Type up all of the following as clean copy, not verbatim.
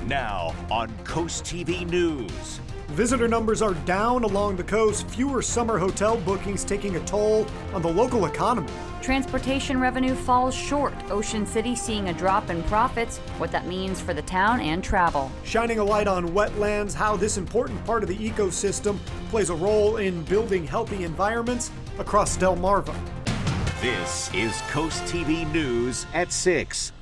Now on CoastTV News. Visitor numbers are down along the coast, fewer summer hotel bookings taking a toll on the local economy. Transportation revenue falls short. Ocean City seeing a drop in profits, what that means for the town and travel. Shining a light on wetlands, how this important part of the ecosystem plays a role in building healthy environments across Delmarva. This is CoastTV News at 6.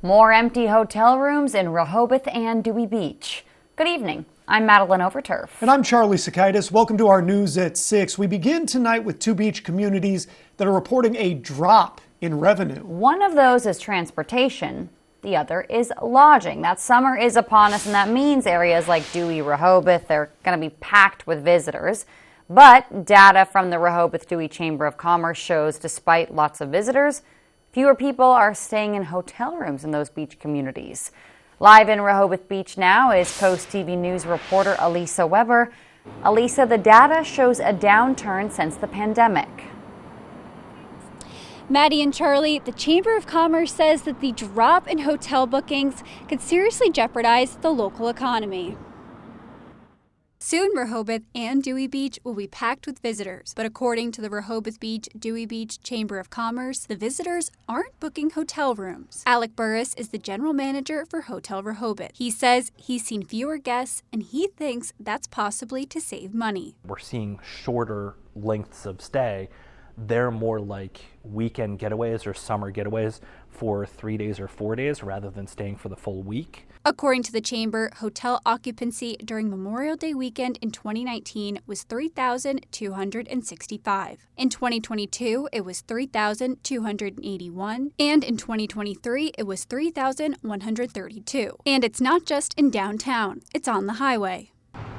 More empty hotel rooms in Rehoboth and Dewey Beach. Good evening. I'm Madeline Overturf. And I'm Charlie Sakaitis. Welcome to our News at 6. We begin tonight with two beach communities that are reporting a drop in revenue. One of those is transportation. The other is lodging. That summer is upon us, and that means areas like Dewey, Rehoboth, they're going to be packed with visitors. But data from the Rehoboth Dewey Chamber of Commerce shows despite lots of visitors, fewer people are staying in hotel rooms in those beach communities. Live in Rehoboth Beach now is CoastTV News reporter Elisa Weber. Elisa, the data shows a downturn since the pandemic. Maddie and Charlie, the Chamber of Commerce says that the drop in hotel bookings could seriously jeopardize the local economy. Soon, Rehoboth and Dewey Beach will be packed with visitors. But according to the Rehoboth Beach, Dewey Beach Chamber of Commerce, the visitors aren't booking hotel rooms. Alec Burris is the general manager for Hotel Rehoboth. He says he's seen fewer guests, and he thinks that's possibly to save money. We're seeing shorter lengths of stay. They're more like weekend getaways or summer getaways for 3 days or 4 days rather than staying for the full week. According to the Chamber, hotel occupancy during Memorial Day weekend in 2019 was 3,265. In 2022, it was 3,281. And in 2023, it was 3,132. And it's not just in downtown, it's on the highway.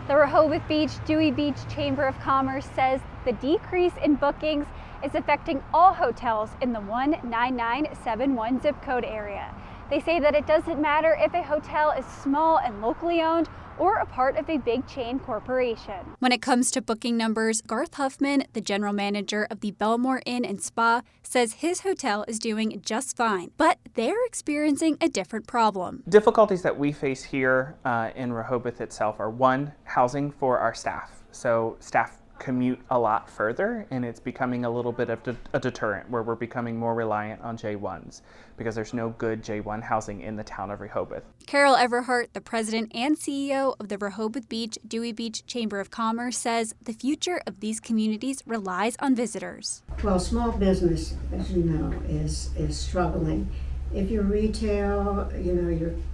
The Rehoboth Beach, Dewey Beach Chamber of Commerce says the decrease in bookings is affecting all hotels in the 19971 zip code area. They say that it doesn't matter if a hotel is small and locally owned or a part of a big chain corporation. When it comes to booking numbers, Garth Huffman, the general manager of the Belmore Inn and Spa, says his hotel is doing just fine, but they're experiencing a different problem. Difficulties that we face here in Rehoboth itself are, one, housing for our staff. So staff commute a lot further, and it's becoming a little bit of a deterrent where we're becoming more reliant on J1s because there's no good J1 housing in the town of Rehoboth. Carol Everhart, the president and CEO of the Rehoboth Beach, Dewey Beach Chamber of Commerce, says the future of these communities relies on visitors. Well, small business, as you know, is struggling. If you're retail, you know,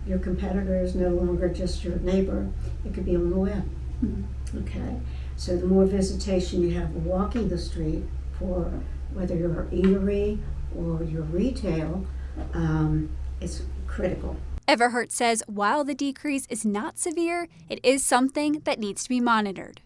your competitor is no longer just your neighbor. It could be on the web. Mm-hmm. Okay. So the more visitation you have walking the street for whether you're an eatery or your retail, it's critical. Everhart says while the decrease is not severe, it is something that needs to be monitored.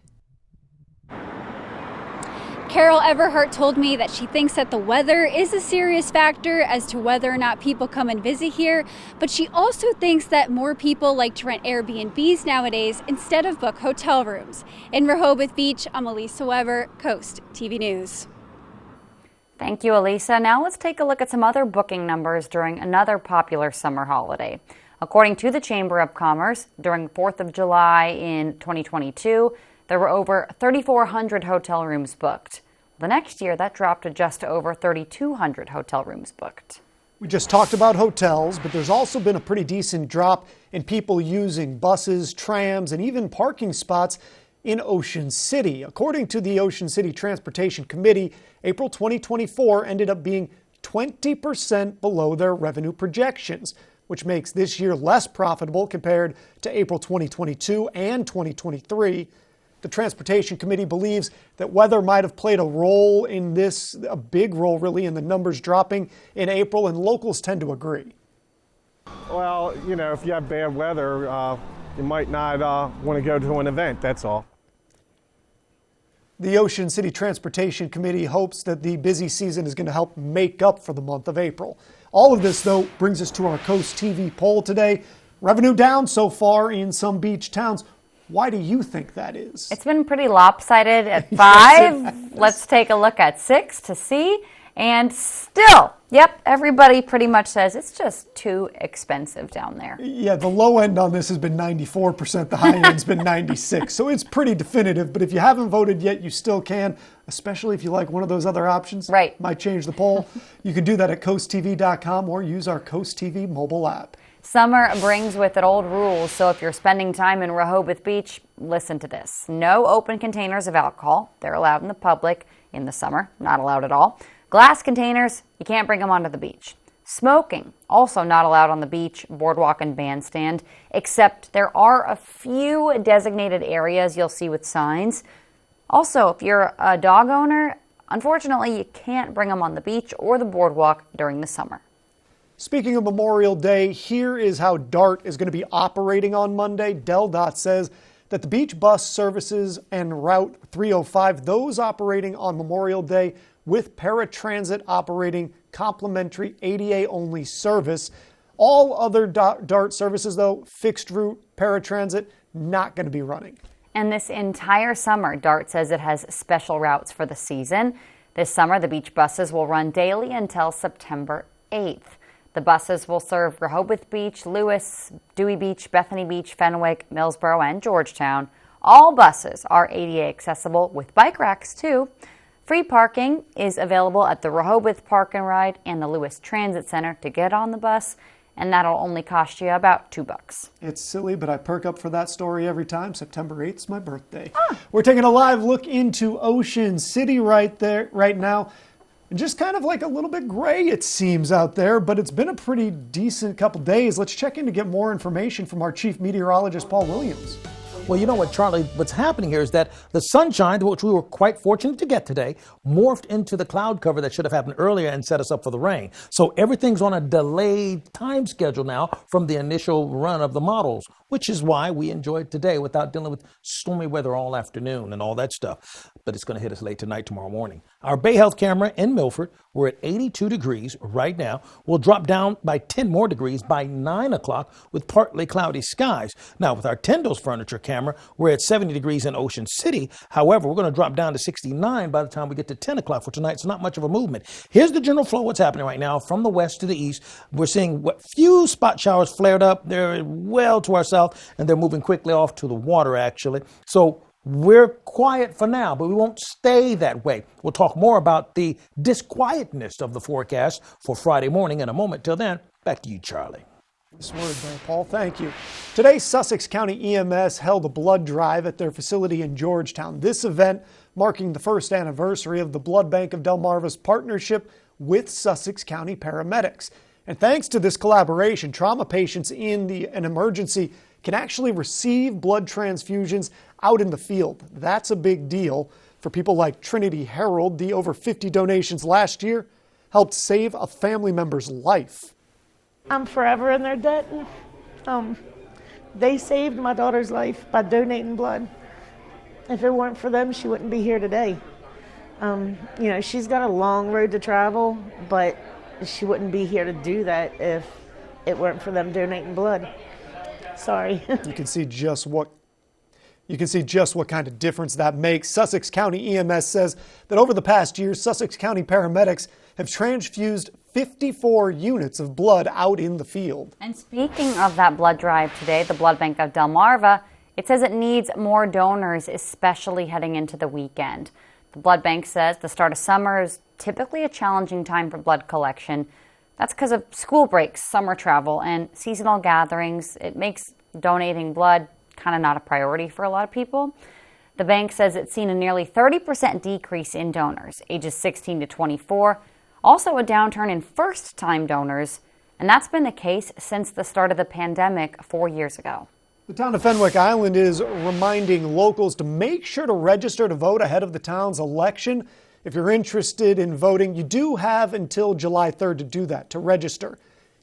Carol Everhart told me that she thinks that the weather is a serious factor as to whether or not people come and visit here, but she also thinks that more people like to rent Airbnbs nowadays instead of book hotel rooms. In Rehoboth Beach, I'm Elisa Weber, Coast TV News. Thank you, Elisa. Now let's take a look at some other booking numbers during another popular summer holiday. According to the Chamber of Commerce, during 4th of July in 2022, there were over 3,400 hotel rooms booked. The next year, that dropped to just over 3,200 hotel rooms booked. We just talked about hotels, but there's also been a pretty decent drop in people using buses, trams, and even parking spots in Ocean City. According to the Ocean City Transportation Committee, April 2024 ended up being 20% below their revenue projections, which makes this year less profitable compared to April 2022 and 2023. The Transportation Committee believes that weather might have played a role in this, a big role really, in the numbers dropping in April, and locals tend to agree. Well, you know, if you have bad weather, you might not want to go to an event, that's all. The Ocean City Transportation Committee hopes that the busy season is going to help make up for the month of April. All of this, though, brings us to our Coast TV poll today. Revenue down so far in some beach towns. Why do you think that is? It's been pretty lopsided at 5. Let's take a look at 6 to see. And still, yep, everybody pretty much says it's just too expensive down there. Yeah, the low end on this has been 94%. The high end's been 96%. So it's pretty definitive. But if you haven't voted yet, you still can, especially if you like one of those other options. Right. Might change the poll. You can do that at CoastTV.com or use our CoastTV mobile app. Summer brings with it old rules, so if you're spending time in Rehoboth Beach, listen to this. No open containers of alcohol. They're allowed in the public in the summer, not allowed at all. Glass containers, you can't bring them onto the beach. Smoking, also not allowed on the beach, boardwalk, and bandstand, except there are a few designated areas you'll see with signs. Also, if you're a dog owner, unfortunately, you can't bring them on the beach or the boardwalk during the summer. Speaking of Memorial Day, here is how DART is going to be operating on Monday. DelDOT says that the beach bus services and Route 305, those operating on Memorial Day, with paratransit operating complimentary ADA-only service. All other DART services, though, fixed route, paratransit, not going to be running. And this entire summer, DART says it has special routes for the season. This summer, the beach buses will run daily until September 8th. The buses will serve Rehoboth Beach, Lewis, Dewey Beach, Bethany Beach, Fenwick, Millsboro, and Georgetown. All buses are ADA accessible with bike racks, too. Free parking is available at the Rehoboth Park and Ride and the Lewis Transit Center to get on the bus, and that'll only cost you about $2. It's silly, but I perk up for that story every time. September 8th is my birthday. We're taking a live look into Ocean City right now. And just kind of like a little bit gray, it seems, out there, but it's been a pretty decent couple days. Let's check in to get more information from our chief meteorologist, Paul Williams. Well, you know what, Charlie, what's happening here is that the sunshine, which we were quite fortunate to get today, morphed into the cloud cover that should have happened earlier and set us up for the rain. So everything's on a delayed time schedule now from the initial run of the models, which is why we enjoyed today without dealing with stormy weather all afternoon and all that stuff. But it's going to hit us late tonight, tomorrow morning. Our Bay Health camera in Milford, we're at 82 degrees right now. We'll drop down by 10 more degrees by 9 o'clock with partly cloudy skies. Now, with our Tendo's furniture camera, we're at 70 degrees in Ocean City. However, we're going to drop down to 69 by the time we get to 10 o'clock for tonight. So not much of a movement. Here's the general flow, what's happening right now from the west to the east. We're seeing what few spot showers flared up. They're well to our south, and they're moving quickly off to the water, actually. So we're quiet for now, but we won't stay that way. We'll talk more about the disquietness of the forecast for Friday morning in a moment. Till then, back to you, Charlie. Nice word there, Paul. Thank you. Today, Sussex County EMS held a blood drive at their facility in Georgetown. This event marking the first anniversary of the Blood Bank of Delmarva's partnership with Sussex County paramedics. And thanks to this collaboration, trauma patients in an emergency can actually receive blood transfusions out in the field. That's a big deal for people like Trinity Harold. The over 50 donations last year helped save a family member's life. I'm forever in their debt. They saved my daughter's life by donating blood. If it weren't for them, she wouldn't be here today. She's got a long road to travel, but she wouldn't be here to do that if it weren't for them donating blood. Sorry. You can see just what kind of difference that makes. Sussex County EMS says that over the past year, Sussex County paramedics have transfused 54 units of blood out in the field. And speaking of that blood drive today, the Blood Bank of Delmarva, it says it needs more donors, especially heading into the weekend. The blood bank says the start of summer is typically a challenging time for blood collection. That's because of school breaks, summer travel, and seasonal gatherings. It makes donating blood kind of not a priority for a lot of people. The bank says it's seen a nearly 30% decrease in donors, ages 16 to 24, also a downturn in first-time donors, and that's been the case since the start of the pandemic 4 years ago. The town of Fenwick Island is reminding locals to make sure to register to vote ahead of the town's election. If you're interested in voting, you do have until July 3rd to do that, to register.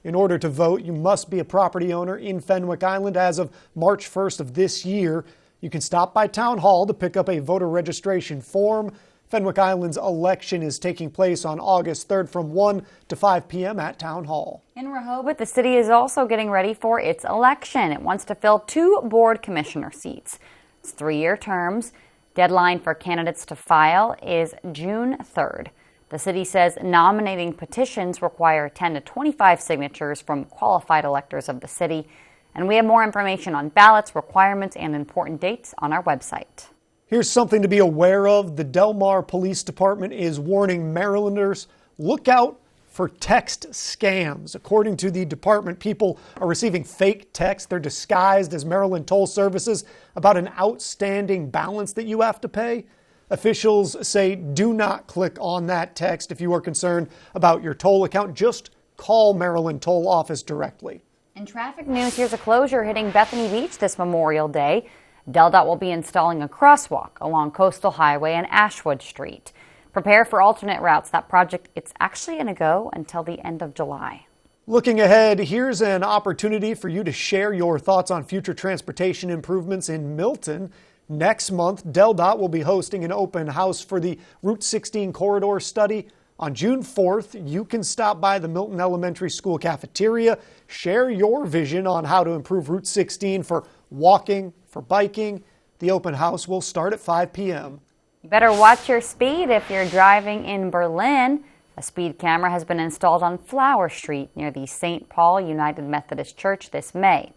In order to vote, you must be a property owner in Fenwick Island as of March 1st of this year. You can stop by Town Hall to pick up a voter registration form. Fenwick Island's election is taking place on August 3rd from 1 to 5 p.m. at Town Hall. In Rehoboth, the city is also getting ready for its election. It wants to fill 2 board commissioner seats. It's 3-year terms. Deadline for candidates to file is June 3rd. The city says nominating petitions require 10 to 25 signatures from qualified electors of the city. And we have more information on ballots, requirements, and important dates on our website. Here's something to be aware of. The Delmarva Police Department is warning Marylanders, look out for text scams. According to the department, people are receiving fake texts. They're disguised as Maryland toll services about an outstanding balance that you have to pay. Officials say do not click on that text if you are concerned about your toll account. Just call Maryland Toll Office directly. In traffic news, here's a closure hitting Bethany Beach this Memorial Day. DelDOT will be installing a crosswalk along Coastal Highway and Ashwood Street. Prepare for alternate routes. That project, it's actually going to go until the end of July. Looking ahead, here's an opportunity for you to share your thoughts on future transportation improvements in Milton. Next month, DelDOT will be hosting an open house for the Route 16 corridor study. On June 4th, you can stop by the Milton Elementary School cafeteria, share your vision on how to improve Route 16 for walking, for biking. The open house will start at 5 p.m. You better watch your speed if you're driving in Berlin. A speed camera has been installed on Flower Street near the St. Paul United Methodist Church this May.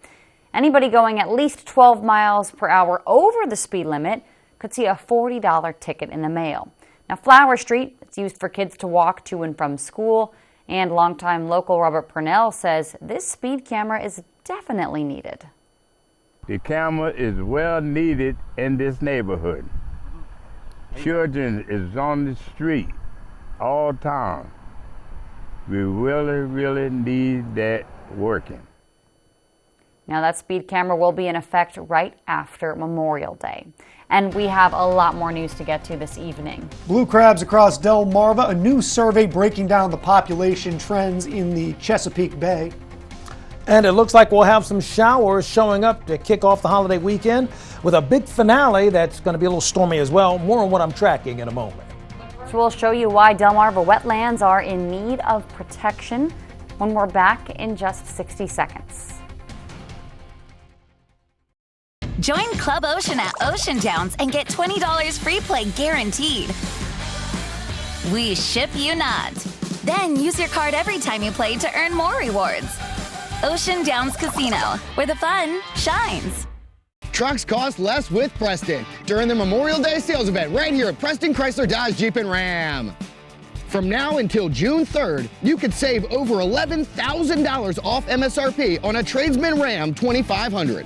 Anybody going at least 12 miles per hour over the speed limit could see a $40 ticket in the mail. Now, Flower Street, it's used for kids to walk to and from school, and longtime local Robert Purnell says this speed camera is definitely needed. The camera is well needed in this neighborhood. Children is on the street all time. We really need that working. Now, that speed camera will be in effect right after Memorial Day. And we have a lot more news to get to this evening. Blue crabs across Delmarva, a new survey breaking down the population trends in the Chesapeake Bay. And it looks like we'll have some showers showing up to kick off the holiday weekend with a big finale that's going to be a little stormy as well. More on what I'm tracking in a moment. So we'll show you why Delmarva wetlands are in need of protection when we're back in just 60 seconds. Join Club Ocean at Ocean Downs and get $20 free play guaranteed. We ship you not. Then use your card every time you play to earn more rewards. Ocean Downs Casino, where the fun shines. Trucks cost less with Preston during the Memorial Day sales event right here at Preston Chrysler Dodge Jeep and Ram. From now until June 3rd, you could save over $11,000 off MSRP on a Tradesman Ram 2500.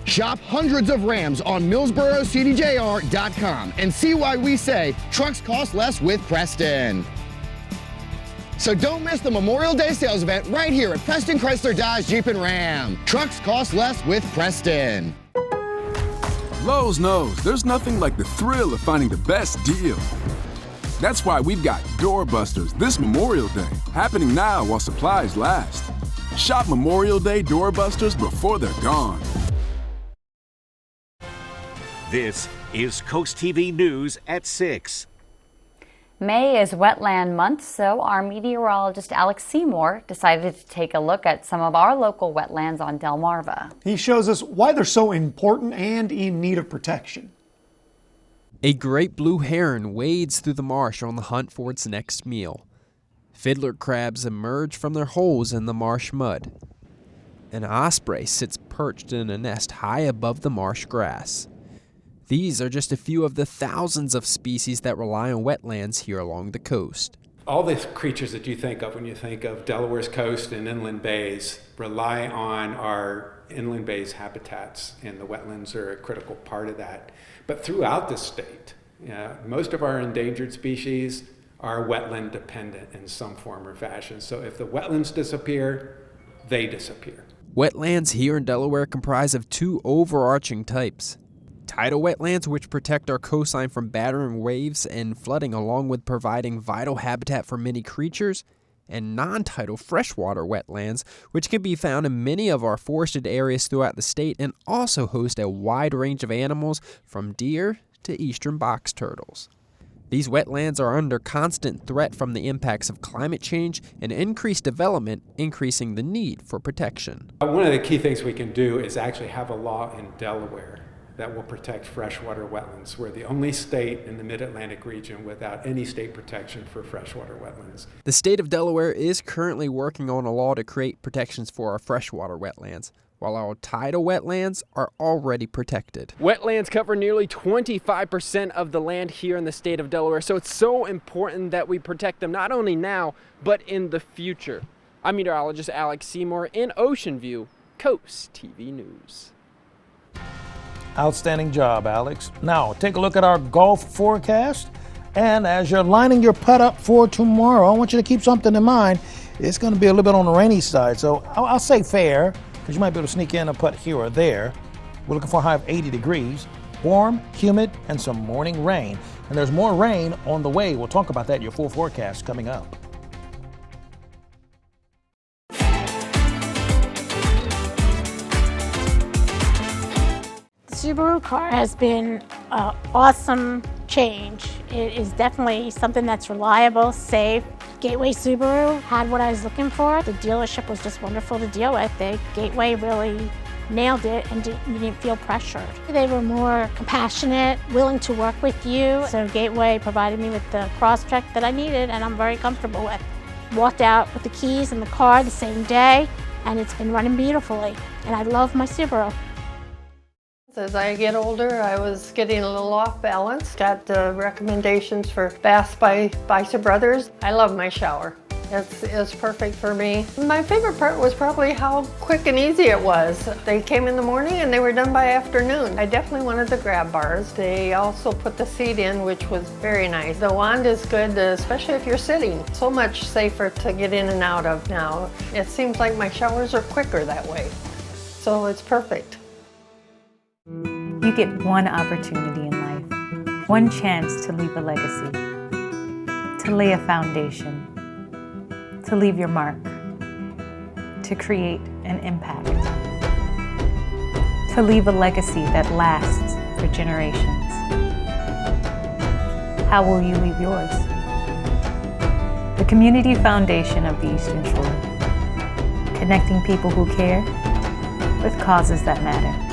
Shop hundreds of Rams on MillsboroCDJR.com and see why we say trucks cost less with Preston. So don't miss the Memorial Day sales event right here at Preston Chrysler Dodge Jeep and Ram. Trucks cost less with Preston. Lowe's knows there's nothing like the thrill of finding the best deal. That's why we've got Doorbusters this Memorial Day, happening now while supplies last. Shop Memorial Day Doorbusters before they're gone. This is Coast TV News at 6. May is wetland month, so our meteorologist Alex Seymour decided to take a look at some of our local wetlands on Delmarva. He shows us why they're so important and in need of protection. A great blue heron wades through the marsh on the hunt for its next meal. Fiddler crabs emerge from their holes in the marsh mud. An osprey sits perched in a nest high above the marsh grass. These are just a few of the thousands of species that rely on wetlands here along the coast. All the creatures that you think of when you think of Delaware's coast and inland bays rely on our inland bays habitats, and the wetlands are a critical part of that. But throughout the state, most of our endangered species are wetland dependent in some form or fashion. So if the wetlands disappear, they disappear. Wetlands here in Delaware comprise of two overarching types. Tidal wetlands, which protect our coastline from battering waves and flooding along with providing vital habitat for many creatures, and non-tidal freshwater wetlands, which can be found in many of our forested areas throughout the state and also host a wide range of animals from deer to eastern box turtles. These wetlands are under constant threat from the impacts of climate change and increased development, increasing the need for protection. One of the key things we can do is actually have a law in Delaware that will protect freshwater wetlands. We're the only state in the Mid-Atlantic region without any state protection for freshwater wetlands. The state of Delaware is currently working on a law to create protections for our freshwater wetlands, while our tidal wetlands are already protected. Wetlands cover nearly 25% of the land here in the state of Delaware, so it's so important that we protect them not only now, but in the future. I'm meteorologist Alex Seymour in Ocean View, Coast TV News. Outstanding job, Alex. Now, take a look at our Gulf forecast. And as you're lining your putt up for tomorrow, I want you to keep something in mind. It's going to be a little bit on the rainy side. So I'll say fair, because you might be able to sneak in a putt here or there. We're looking for a high of 80 degrees. Warm, humid, and some morning rain. And there's more rain on the way. We'll talk about that in your full forecast coming up. Subaru car has been an awesome change. It is definitely something that's reliable, safe. Gateway Subaru had what I was looking for. The dealership was just wonderful to deal with. Gateway really nailed it and you didn't feel pressured. They were more compassionate, willing to work with you. So Gateway provided me with the cross-check that I needed and I'm very comfortable with. Walked out with the keys in the car the same day and it's been running beautifully. And I love my Subaru. As I get older, I was getting a little off balance. Got recommendations for baths by Bicep Brothers. I love my shower. It's perfect for me. My favorite part was probably how quick and easy it was. They came in the morning and they were done by afternoon. I definitely wanted the grab bars. They also put the seat in, which was very nice. The wand is good, especially if you're sitting. So much safer to get in and out of now. It seems like my showers are quicker that way. So it's perfect. You get one opportunity in life, one chance to leave a legacy, to lay a foundation, to leave your mark, to create an impact, to leave a legacy that lasts for generations. How will you leave yours? The Community Foundation of the Eastern Shore, connecting people who care with causes that matter.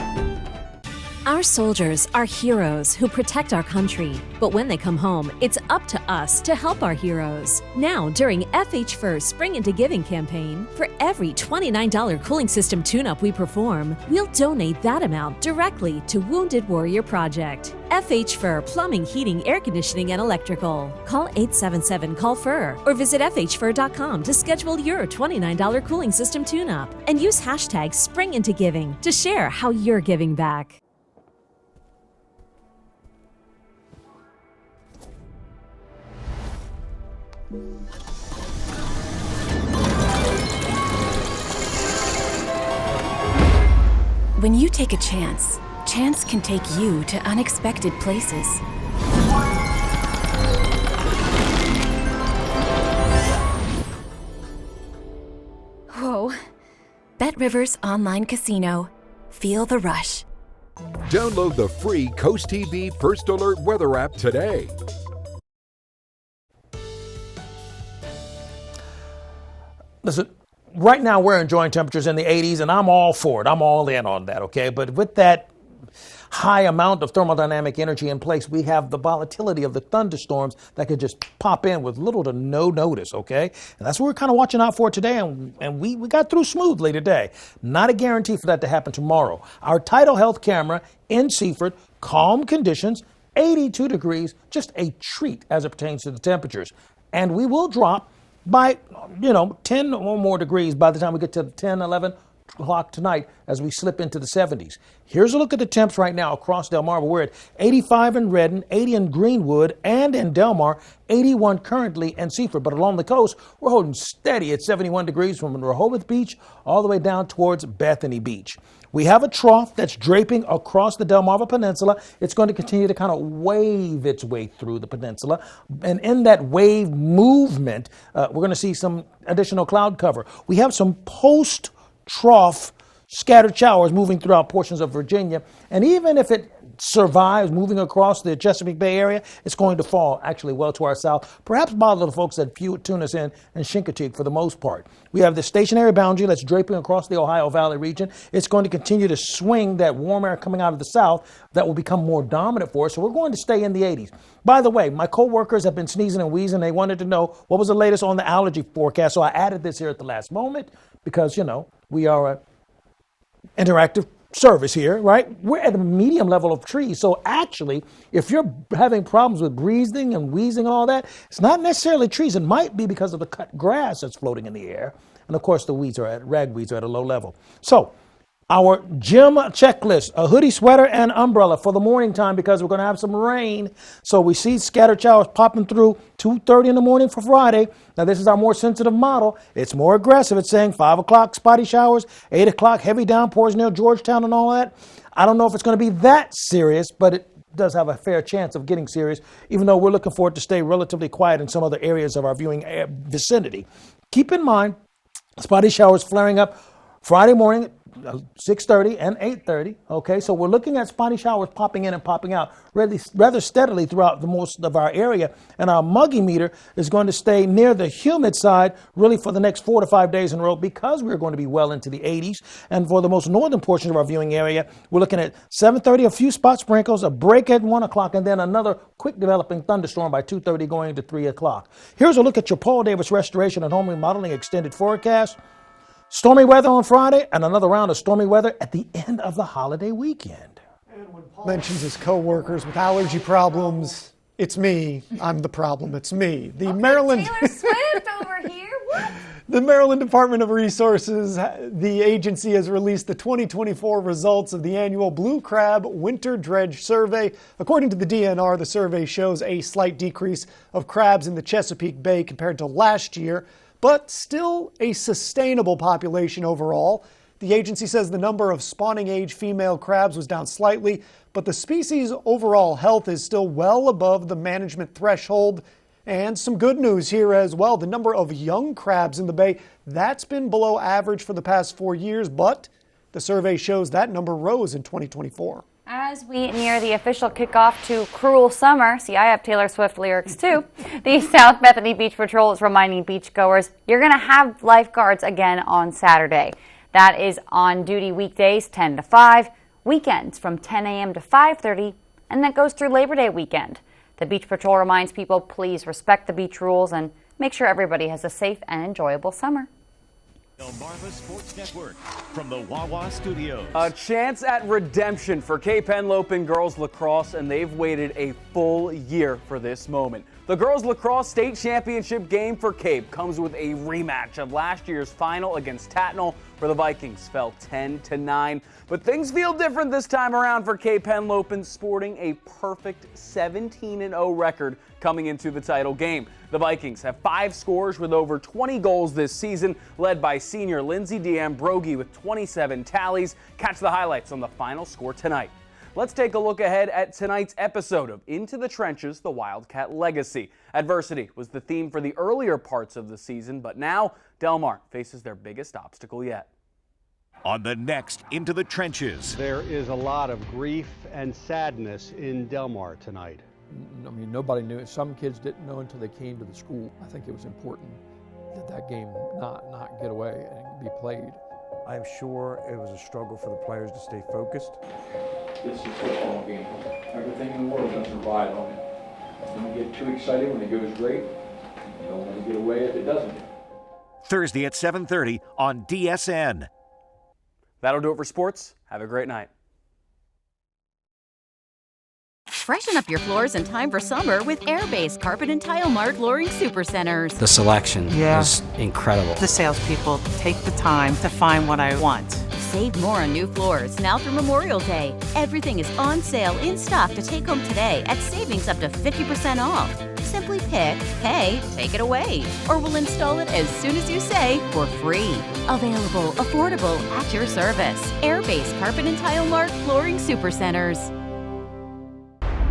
Our soldiers are heroes who protect our country, but when they come home, it's up to us to help our heroes. Now, during FH First Spring Into Giving campaign, for every $29 cooling system tune-up we perform, we'll donate that amount directly to Wounded Warrior Project. FH Fur Plumbing, Heating, Air Conditioning, and Electrical. Call 877-CALL-FUR or visit FHFur.com to schedule your $29 cooling system tune-up and use hashtag Spring Into Giving to share how you're giving back. When you take a chance, chance can take you to unexpected places. Whoa. BetRivers Online Casino. Feel the rush. Download the free CoastTV First Alert weather app today. Listen, right now we're enjoying temperatures in the 80s, and I'm all for it. I'm all in on that, okay? But with that high amount of thermodynamic energy in place, we have the volatility of the thunderstorms that could just pop in with little to no notice, okay? And that's what we're kind of watching out for today, and we got through smoothly today. Not a guarantee for that to happen tomorrow. Our tidal health camera in Seaford, calm conditions, 82 degrees, just a treat as it pertains to the temperatures. And we will drop by, 10 or more degrees by the time we get to 10, 11 o'clock tonight as we slip into the 70s. Here's a look at the temps right now across Delmarva. We're at 85 in Redden, 80 in Greenwood, and in Delmar, 81 currently in Seaford. But along the coast, we're holding steady at 71 degrees from Rehoboth Beach all the way down towards Bethany Beach. We have a trough that's draping across the Delmarva Peninsula. It's going to continue to kind of wave its way through the peninsula. And in that wave movement, we're going to see some additional cloud cover. We have some post-trough scattered showers moving throughout portions of Virginia. And even if it survives moving across the Chesapeake Bay area, it's going to fall actually well to our south, perhaps bother the folks that tune us in Chincoteague for the most part. We have the stationary boundary that's draping across the Ohio Valley region. It's going to continue to swing that warm air coming out of the south that will become more dominant for us, so we're going to stay in the 80s. By the way, my co-workers have been sneezing and wheezing. They wanted to know what was the latest on the allergy forecast, so I added this here at the last moment because, we are an interactive service here, right? We're at a medium level of trees. So actually, if you're having problems with breathing and wheezing and all that, it's not necessarily trees. It might be because of the cut grass that's floating in the air. And of course, the ragweeds are at a low level. So our gym checklist, a hoodie, sweater, and umbrella for the morning time because we're going to have some rain. So we see scattered showers popping through 2:30 in the morning for Friday. Now, this is our more sensitive model. It's more aggressive. It's saying 5 o'clock spotty showers, 8 o'clock heavy downpours near Georgetown and all that. I don't know if it's going to be that serious, but it does have a fair chance of getting serious, even though we're looking for it to stay relatively quiet in some other areas of our viewing vicinity. Keep in mind, spotty showers flaring up Friday morning, 6:30 and 8:30. Okay, so we're looking at spotty showers popping in and popping out rather steadily throughout the most of our area, and our muggy meter is going to stay near the humid side really for the next 4 to 5 days in a row because we're going to be well into the 80s. And for the most northern portion of our viewing area, we're looking at 7:30, a few spot sprinkles, a break at 1 o'clock, and then another quick developing thunderstorm by 2:30 going into 3 o'clock. Here's a look at your Paul Davis Restoration and Home Remodeling extended forecast. Stormy weather on Friday and another round of stormy weather at the end of the holiday weekend. And when Paul mentions his co-workers with allergy problems, it's me. I'm the problem. It's me. The Maryland Taylor Swift over here. What? The Maryland Department of Resources, the agency has released the 2024 results of the annual Blue Crab Winter Dredge Survey. According to the DNR, the survey shows a slight decrease of crabs in the Chesapeake Bay compared to last year, but still a sustainable population overall. The agency says the number of spawning age female crabs was down slightly, but the species' overall health is still well above the management threshold. And some good news here as well. The number of young crabs in the bay, that's been below average for the past 4 years, but the survey shows that number rose in 2024. As we near the official kickoff to Cruel Summer, see, I have Taylor Swift lyrics too, the South Bethany Beach Patrol is reminding beachgoers you're going to have lifeguards again on Saturday. That is on duty weekdays 10 to 5, weekends from 10 a.m. to 5:30, and that goes through Labor Day weekend. The Beach Patrol reminds people please respect the beach rules and make sure everybody has a safe and enjoyable summer. Delmarva Sports Network from the Wawa Studios. A chance at redemption for Cape Henlopen girls lacrosse, and they've waited a full year for this moment. The girls lacrosse state championship game for Cape comes with a rematch of last year's final against Tatnall, where the Vikings fell 10-9. But things feel different this time around for Cape Henlopen, sporting a perfect 17-0 record coming into the title game. The Vikings have 5 scorers with over 20 goals this season, led by senior Lindsay D'Ambrogi with 27 tallies. Catch the highlights on the final score tonight. Let's take a look ahead at tonight's episode of Into the Trenches, the Wildcat Legacy. Adversity was the theme for the earlier parts of the season, but now Delmar faces their biggest obstacle yet. On the next Into the Trenches. There is a lot of grief and sadness in Delmar tonight. I mean, nobody knew. Some kids didn't know until they came to the school. I think it was important that that game not get away and be played. I'm sure it was a struggle for the players to stay focused. This is a football game. Everything in the world doesn't ride on it. Don't get too excited when it goes great. You don't want to get away if it doesn't. Thursday at 7:30 on DSN. That'll do it for sports. Have a great night. Freshen up your floors in time for summer with Air-Base Carpet and Tile Mart Flooring Supercenters. The selection is incredible. The salespeople take the time to find what I want. Save more on new floors now through Memorial Day. Everything is on sale in stock to take home today at savings up to 50% off. Simply pick, pay, take it away, or we'll install it as soon as you say for free. Available, affordable, at your service. Air-Base Carpet and Tile Mart Flooring Supercenters.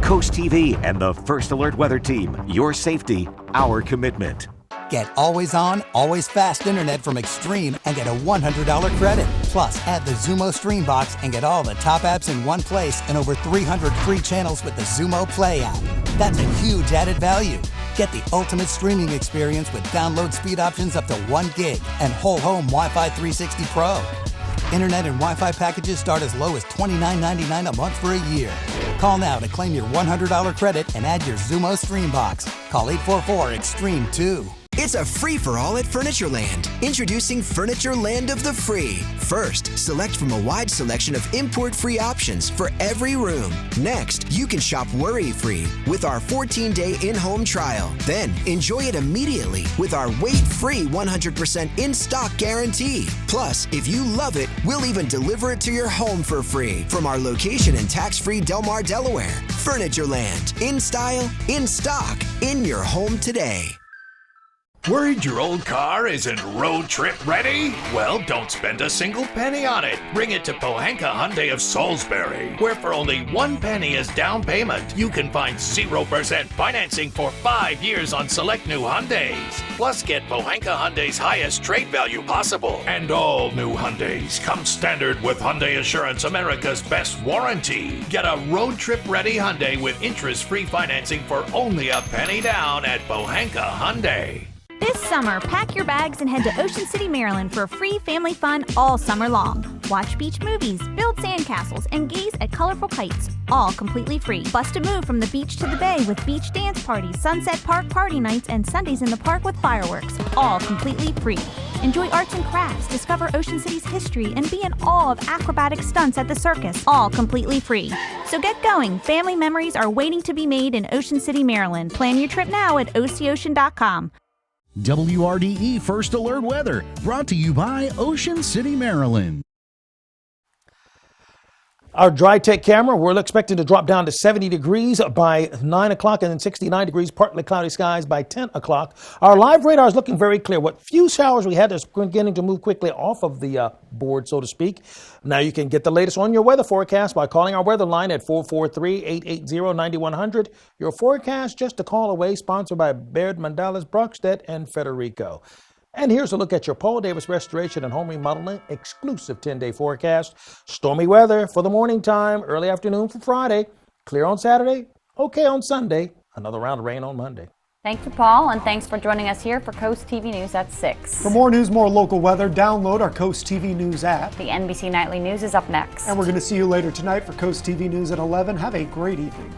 CoastTV and the First Alert Weather Team. Your safety, our commitment. Get always on, always fast internet from Extreme and get a $100 credit. Plus, add the Xumo Stream Box and get all the top apps in one place and over 300 free channels with the Xumo Play app. That's a huge added value. Get the ultimate streaming experience with download speed options up to 1 gig and whole home Wi-Fi 360 Pro. Internet and Wi-Fi packages start as low as $29.99 a month for a year. Call now to claim your $100 credit and add your Xumo Stream Box. Call 844-EXTREME2. It's a free-for-all at Furnitureland. Introducing Furnitureland of the Free. First, select from a wide selection of import-free options for every room. Next, you can shop worry-free with our 14-day in-home trial. Then, enjoy it immediately with our weight-free 100% in-stock guarantee. Plus, if you love it, we'll even deliver it to your home for free from our location in tax-free Delmar, Delaware. Furnitureland. In style, in stock, in your home today. Worried your old car isn't road trip ready? Well, don't spend a single penny on it. Bring it to Pohanka Hyundai of Salisbury, where for only 1 penny as down payment, you can find 0% financing for 5 years on select new Hyundais. Plus, get Pohanka Hyundai's highest trade value possible. And all new Hyundais come standard with Hyundai Assurance, America's best warranty. Get a road trip ready Hyundai with interest-free financing for only a penny down at Pohanka Hyundai. This summer, pack your bags and head to Ocean City, Maryland for free family fun all summer long. Watch beach movies, build sandcastles, and gaze at colorful kites, all completely free. Bust a move from the beach to the bay with beach dance parties, Sunset Park party nights, and Sundays in the park with fireworks, all completely free. Enjoy arts and crafts, discover Ocean City's history, and be in awe of acrobatic stunts at the circus, all completely free. So get going. Family memories are waiting to be made in Ocean City, Maryland. Plan your trip now at OCOcean.com. WRDE First Alert Weather, brought to you by Ocean City, Maryland. Our dry tech camera, we're expecting to drop down to 70 degrees by 9 o'clock and then 69 degrees, partly cloudy skies by 10 o'clock. Our live radar is looking very clear. What few showers we had is beginning to move quickly off of the board, so to speak. Now you can get the latest on your weather forecast by calling our weather line at 443-880-9100. Your forecast just a call away, sponsored by Baird, Mandela's, Brockstedt, and Federico. And here's a look at your Paul Davis Restoration and Home Remodeling exclusive 10-day forecast. Stormy weather for the morning time, early afternoon for Friday. Clear on Saturday, okay on Sunday. Another round of rain on Monday. Thank you, Paul, and thanks for joining us here for Coast TV News at 6. For more news, more local weather, download our Coast TV News app. The NBC Nightly News is up next. And we're going to see you later tonight for Coast TV News at 11. Have a great evening.